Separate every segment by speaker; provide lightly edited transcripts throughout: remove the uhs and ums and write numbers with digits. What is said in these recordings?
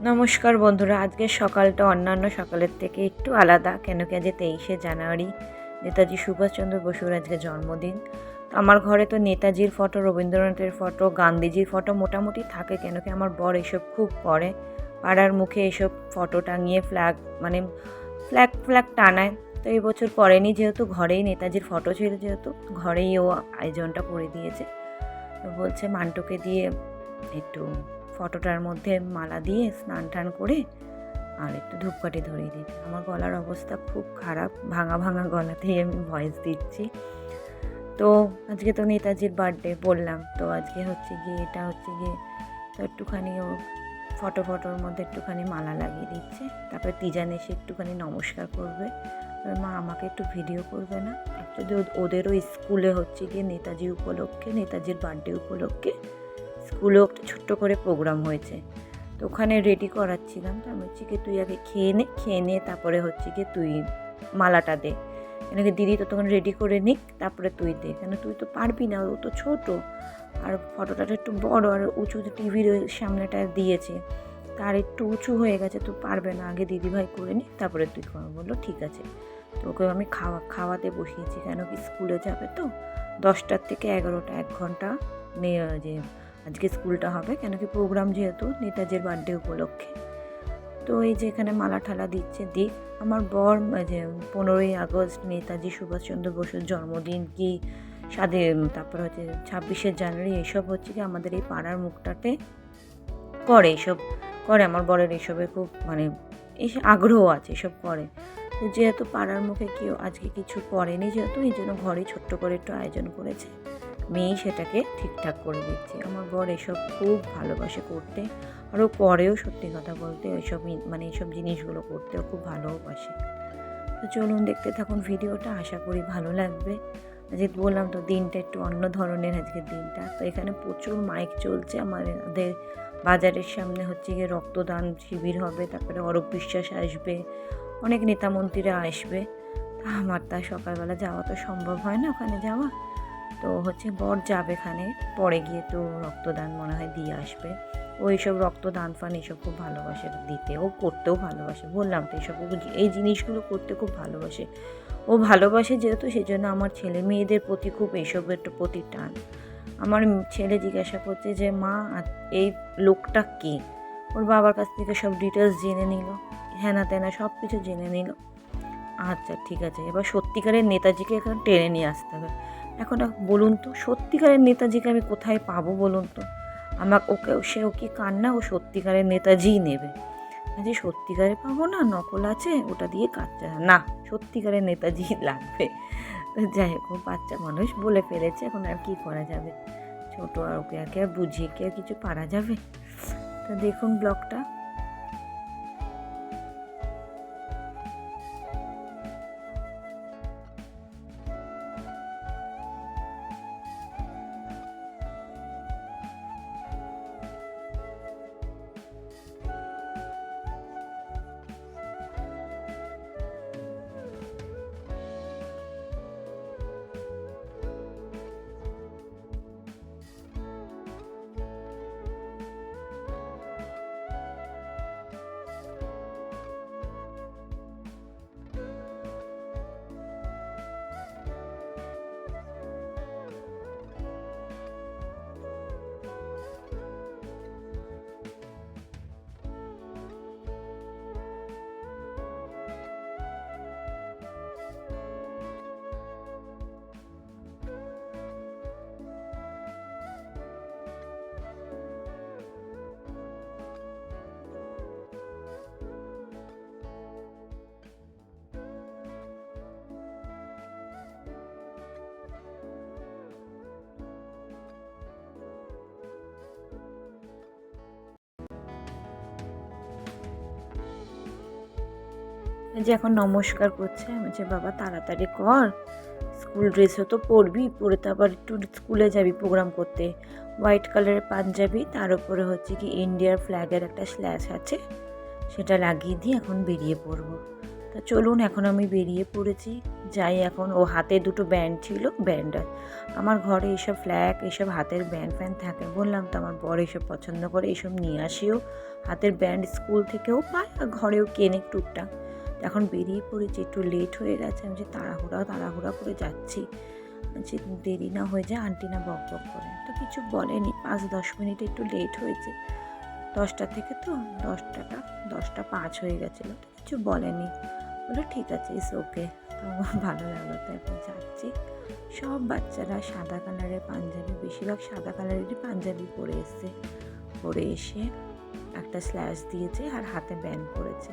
Speaker 1: নমস্কার বন্ধুরা, আজকের সকালটা অন্যান্য সকালের থেকে একটু আলাদা। কেন কি আজ 23শে জানুয়ারি, নেতাজি সুভাষচন্দ্র বসুর আজকে জন্মদিন। তো আমার ঘরে তো নেতাজির ফটো, রবীন্দ্রনাথের ফটো, গান্ধীজির ফটো মোটামুটি থাকে। কেন কি আমার বর এসব খুব করে, পাড়ার মুখে এসব ফটো টাঙিয়ে ফ্ল্যাগ টানায়। তো এই বছর করেনি, যেহেতু ঘরেই নেতাজির ফটো ছিল, যেহেতু ঘরেই ও আয়োজনটা করে দিয়েছে। তো বলছে মান্টুকে দিয়ে একটু ফটোটার মধ্যে মালা দিয়ে স্নান টান করে আর একটু ধূপকাঠি ধরিয়ে দিতে। আমার গলার অবস্থা খুব খারাপ, ভাঙা ভাঙা গলাতেই আমি ভয়েস দিচ্ছি। তো আজকে তো নেতাজির বার্থডে বললাম, তো আজকে এটা হচ্ছে গিয়ে তো একটুখানি ও ফটোর মধ্যে একটুখানি মালা লাগিয়ে দিচ্ছে। তারপরে তিজান এসে একটুখানি নমস্কার করবে। মা আমাকে একটু ভিডিও করবে না? অ্যাকচুয়ালি ওদেরও স্কুলে হচ্ছে গিয়ে নেতাজির বার্থডে উপলক্ষে স্কুলেও একটা ছোট্ট করে প্রোগ্রাম হয়েছে। তো ওখানে রেডি করাচ্ছিলাম। তো আমি হচ্ছে কি তুই আগে খেয়ে নে তারপরে হচ্ছে কি তুই মালাটা দে। কেন কি দিদি তো তখন রেডি করে নিক, তারপরে তুই দে, কেন তুই তো পারবি না, ও তো ছোটো, আর ফটোটা একটু বড় আর উঁচু, টিভির সামনেটা দিয়েছে, তার একটু উঁচু হয়ে গেছে, তো পারবে না, আগে দিদিভাই করে নিক তারপরে তুই কর। বললো ঠিক আছে। তো ওকে আমি খাওয়াতে বসিয়েছি। কেন কি স্কুলে যাবে তো 10টার থেকে 11টা, 1 ঘন্টা যে আজকে স্কুলটা হবে। কেন কি প্রোগ্রাম যেহেতু নেতাজির বার্থডে উপলক্ষে। তো এই যে এখানে মালা ঠালা দিচ্ছে দিক। আমার বর যে 15ই আগস্ট নেতাজি সুভাষচন্দ্র বসুর জন্মদিন কি তারপর হচ্ছে 26শে জানুয়ারি, এসব হচ্ছে কি আমাদের এই পাড়ার মুখটাতে করে, এসব করে। আমার বরের এসবে খুব এই আগ্রহ আছে, এসব করে। তো যেহেতু পাড়ার মুখে কেউ আজকে কিছু করেনি, যেহেতু এই জন্য ঘরে ছোট্ট করে একটু আয়োজন করেছে। মেয়েই সেটাকে ঠিকঠাক করে দিচ্ছে। আমার বর এসব খুব ভালোবাসে করতে, আর ও করেও, সত্যি কথা বলতে এইসব জিনিসগুলো করতেও খুব ভালোবাসে। তো চলুন দেখতে থাকুন ভিডিওটা, আশা করি ভালো লাগবে। আজকে বললাম তো দিনটা একটু অন্য ধরনের আজকের দিনটা। তো এখানে প্রচুর মাইক চলছে। আমাদের বাজারের সামনে হচ্ছে গিয়ে রক্তদান শিবির হবে, তারপরে অরূপ বিশ্বাস আসবে, অনেক নেতা মন্ত্রীরা আসবে। তা আমার তা সকালবেলা যাওয়া তো সম্ভব হয় না ওখানে যাওয়া। তো হচ্ছে বর যাবে এখানে, পরে গিয়ে তো রক্তদান মনে হয় দিয়ে আসবে। ও এইসব রক্তদান এসব খুব ভালোবাসে দিতে, ও করতেও ভালোবাসে। বললাম তো এই জিনিসগুলো করতে খুব ভালোবাসে। ও ভালোবাসে যেহেতু, সেই জন্য আমার ছেলে মেয়েদের প্রতি খুব এইসবের প্রতি টান। আমার ছেলে জিজ্ঞাসা করছে যে মা এই লোকটা কে? ওর বাবার কাছ থেকে সব ডিটেলস জেনে নিল, হ্যানা ত্যানা সব কিছু জেনে নিল। আচ্ছা ঠিক আছে, এবার সত্যিকারের নেতাজিকে এখানে টেনে নিয়ে আসতে হবে। এখন বলুন তো, সত্যিকারের নেতাজিকে আমি কোথায় পাবো বলুন তো? ও কি কান্না, ও সত্যিকারের নেতাজিই নেবে। যে সত্যিকারের পাবো না, নকল আছে, ওটা দিয়ে কাজ না, সত্যিকারের নেতাজি লাগবে। যাই হোক, বাচ্চা মানুষ বলে ফেলেছে, এখন আর কি করা যাবে। ছোট, আর ওকে আর বুঝিয়ে কি আর কিছু পারা যাবে? তো দেখুন ব্লগটা। যে এখন নমস্কার করছে, আমি যে বাবা তাড়াতাড়ি কর, স্কুল ড্রেসও তো পরবি, পরে তো আবার একটু স্কুলে যাবি প্রোগ্রাম করতে। হোয়াইট কালারের পাঞ্জাবি, তার উপরে হচ্ছে কি ইন্ডিয়ার ফ্ল্যাগের একটা স্ল্যাশ আছে, সেটা লাগিয়ে দিয়ে এখন বেরিয়ে পড়বো। তা চলুন, এখন আমি বেরিয়ে পড়েছি। যাই এখন, ও হাতে দুটো ব্যান্ড ছিল, ব্যান্ড আমার ঘরে এইসব ফ্ল্যাগ এইসব হাতের ব্যান্ড ফ্যান্ড থাকে, বললাম তো আমার বর এইসব পছন্দ করে, এইসব নিয়ে আসেও, হাতের ব্যান্ড স্কুল থেকেও পায় আর ঘরেও কেনে টুকটাক। এখন বেরিয়ে পড়েছি, একটু লেট হয়ে গেছে, আমি যে তাড়াহুড়া করে যাচ্ছি, যে দেরি না হয়ে যায়, আন্টি না বক বক করে, তো কিছু বলেনি, 5-10 মিনিট একটু লেট হয়েছে, 10টা থেকে তো 10টা 5 হয়ে গেছিলো, তো কিছু বলেনি, বললো ঠিক আছে ইস ওকে। তো আমার ভালো লাগলো, তো এখন যাচ্ছি। সব বাচ্চারা সাদা কালারের পাঞ্জাবি, বেশিরভাগ সাদা কালারেরই পাঞ্জাবি পরে এসছে, পরে এসে একটা স্ল্যাশ দিয়েছে আর হাতে ব্যান্ড করেছে,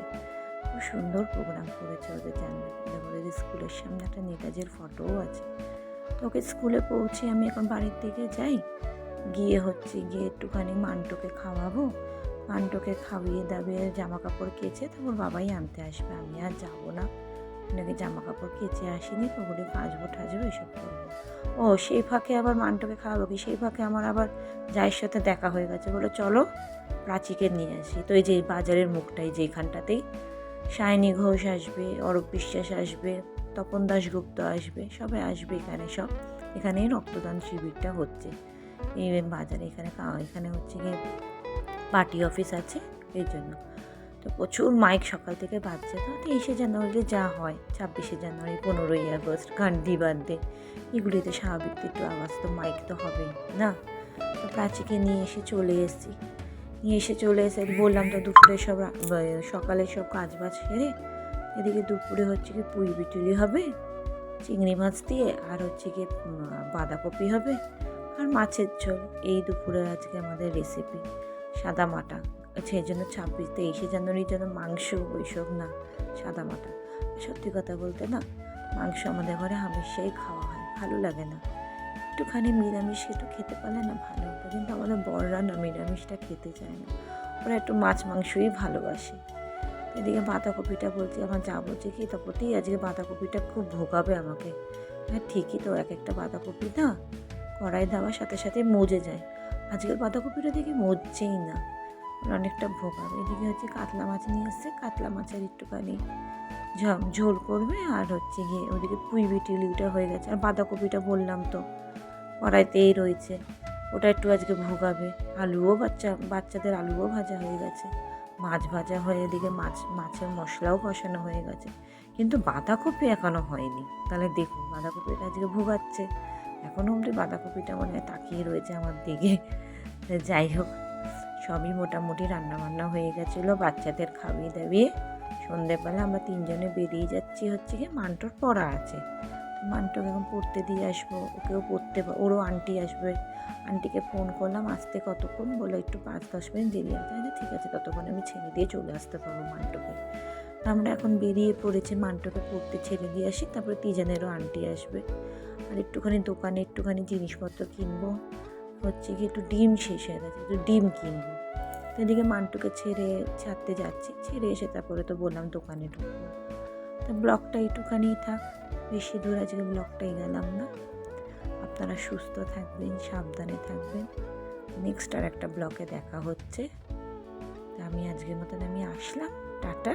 Speaker 1: খুব সুন্দর প্রোগ্রাম করেছে ওদের জানবে। ওদের স্কুলের সামনে একটা নেতাজির ফটোও আছে। তো ওকে স্কুলে পৌঁছে আমি এখন বাড়ির দিকে যাই, গিয়ে একটুখানি মান্টুকে খাওয়াবো, মান্টুকে খাইয়ে দাবিয়ে জামা কাপড় কেচে তারপর বাবাই আনতে আসবে, আমি আর যাবো না, ওনাকে জামা কাপড় কেচে আসিনি, তো ওগুলি কাচবো এসব করবো। ও সেই ফাঁকে আবার মান্টুকে খাওয়াবো কি, সেই ফাঁকে আমার আবার জায়ের সাথে দেখা হয়ে গেছে, বলে চলো প্রাচীকে নিয়ে আসি। তো এই যে বাজারের মুখটাই, যেখানটাতেই সায়নী ঘোষ আসবে, অরূপ বিশ্বাস আসবে, তপন দাশগুপ্ত আসবে, সবাই আসবে এখানে, সব এখানেই রক্তদান শিবিরটা হচ্ছে এই বাজারে, এখানে হচ্ছে গিয়ে পার্টি অফিস আছে এই জন্য। তো প্রচুর মাইক সকাল থেকে বাজছে, তো 23শে জানুয়ারি যা হয়, 26শে জানুয়ারি, 15ই আগস্ট, গান্ধী বার্থডে, এগুলিতে স্বাভাবিক একটু আওয়াজ তো মাইক তো হবেই না। তো প্রাচীকে নিয়ে এসে চলে এসে বললাম তো দুপুরে সকালে সব কাজ বাজ সেরে, এদিকে দুপুরে হচ্ছে কি পুঁই বিটুলি হবে চিংড়ি মাছ দিয়ে, আর হচ্ছে কি বাঁধাকপি হবে আর মাছের ঝোল, এই দুপুরে আজকে আমাদের রেসিপি সাদা মাটা। সেই জন্য 23শে জানুয়ারির জন্য মাংস ওইসব না, সাদা মাটা। সত্যি কথা বলতে না, মাংস আমাদের ঘরে হামেশাই খাওয়া হয়, ভালো লাগে না, একটুখানি নিরামিষ একটু খেতে পারলে না ভালো হতো, কিন্তু আমাদের বড়রা না নিরামিষটা খেতে চায় না, ওরা একটু মাছ মাংসই ভালোবাসে। এদিকে বাঁধাকপিটা বলছি, আমার যা বলছে কি তপতি আজকে বাঁধাকপিটা খুব ভোগাবে আমাকে। হ্যাঁ ঠিকই তো, এক একটা বাঁধাকপি না কড়াই দেওয়ার সাথে সাথে মজে যায়, আজকের বাঁধাকপিটা দেখি মজছেই না, অনেকটা ভোগাবে। এদিকে হচ্ছে কাতলা মাছ নিয়ে এসছে, কাতলা মাছের একটুখানি ঝোল করবে, আর হচ্ছে গিয়ে ওদিকে পুঁই বিটুলিটা হয়ে গেছে, আর বাঁধাকপিটা বললাম তো কড়াইতেই রয়েছে, ওটা একটু আজকে ভোগাবে। বাচ্চাদের আলুও ভাজা হয়ে গেছে, মাছ ভাজা হয়ে এদিকে মাছের মশলাও কষানো হয়ে গেছে, কিন্তু বাঁধাকপি এখনও হয়নি। তাহলে দেখুন বাঁধাকপিটা আজকে ভোগাচ্ছে, এখনও অবধি বাঁধাকপিটা মনে হয় তাকিয়ে রয়েছে আমার দিকে। যাই হোক, সবই মোটামুটি রান্নাবান্না হয়ে গেছিলো, বাচ্চাদের খাইয়ে দাবিয়ে সন্ধেবেলা আমরা 3জনে বেরিয়ে যাচ্ছি, হচ্ছে কি মান্টুর পড়া আছে, মান্টুকে এখন পড়তে দিয়ে আসবো, ওকেও ওরও আন্টি আসবে, আন্টিকে ফোন করলাম আসতে কতক্ষণ, বলে একটু 5-10 মিনিট দেরি আছে, ঠিক আছে ততক্ষণ আমি ছেড়ে দিয়ে চলে আসতে পারবো মান্টুকে। আমরা এখন বেরিয়ে পড়েছি, মান্টুকে পড়তে ছেড়ে দিয়ে আসি, তারপরে তিজানেরও আন্টি আসবে, আর একটুখানি দোকানে একটুখানি জিনিসপত্র কিনবো, হচ্ছে কি একটু ডিম শেষ হয়ে গেছে, একটু ডিম কিনবো। তো এদিকে মান্টুকে ছাড়তে যাচ্ছি, ছেড়ে এসে তারপরে তো বললাম দোকানে ঢুকবো। তো ব্লগটা একটুখানি থাক, বেশি দূর আজকে ব্লগটাই গেলাম না। আপনারা সুস্থ থাকবেন, সাবধানে থাকবেন, নেক্সট আর একটা ব্লগে দেখা হচ্ছে। তো আমি আজকের মতন আসলাম, টাটা।